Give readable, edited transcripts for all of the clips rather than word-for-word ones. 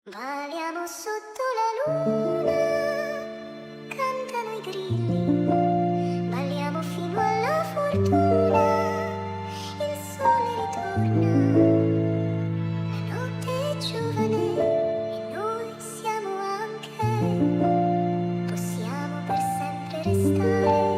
Balliamo sotto la luna, cantano i grilli, balliamo fino alla fortuna, il sole ritorna, la notte è giovane e noi siamo anche, possiamo per sempre restare,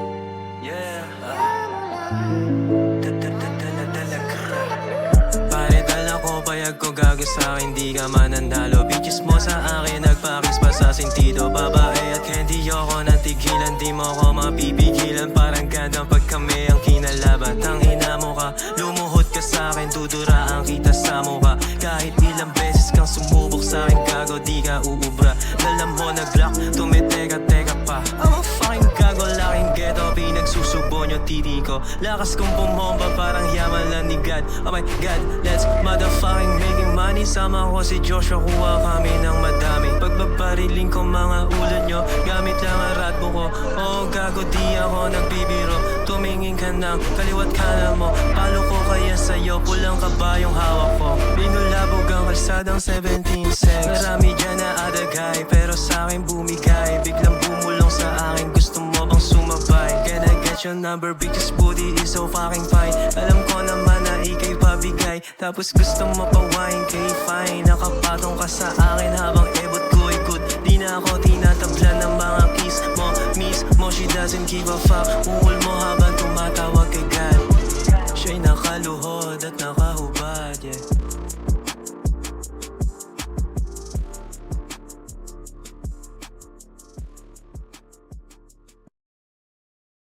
Pare dala ko, payag ko gago sa'kin, di ka mananalo. Bitches mo sa akin, nagpakis pa sa sentido. Babae at candy ako nang tigilan, di mo ko mapipigilan. Parang gandang pag kami ang kinalaban. Tangina mo ka, lumuhod ka sa'kin, duduraan kita sa mukha. Kahit ilang beses kang sumubok sa'kin, gago, di ka uubra. Lalam mo nag-lock, tumiteka-teka pa. I'm a fucking gago, laking ghetto, pinagsusubo nyo titi ko. Lakas kong bumomba, parang yaman lang ni God. Oh my God, let's motherfucking making money. Sama ko si Joshua, kuha kami ng madami. Pagbabariling ko mga ulo nyo, gamit lang ang ratbo ko. Oh gago, di ako nagbibiro. Tumingin ka ng kaliwat kanan mo. Palo ko kaya sa'yo, pulang kabayong hawak ko. Binulabog ang kalsadang 17 sex. Marami dyan na adagay, pero sa'kin bumigay. Biglang bumulong sa akin, gusto mo bang sumabay? Can I get your number, bitches booty is so fucking fine. Alam ko naman na ikay pabigay, tapos gusto mo pa wine, kay fine. Nakapatong ka sa akin habang ebot ko ikot. Di na ako tinatabla ng mga kiss mo, miss mo, she doesn't give a fuck. Ukol mo habang tumatawag kay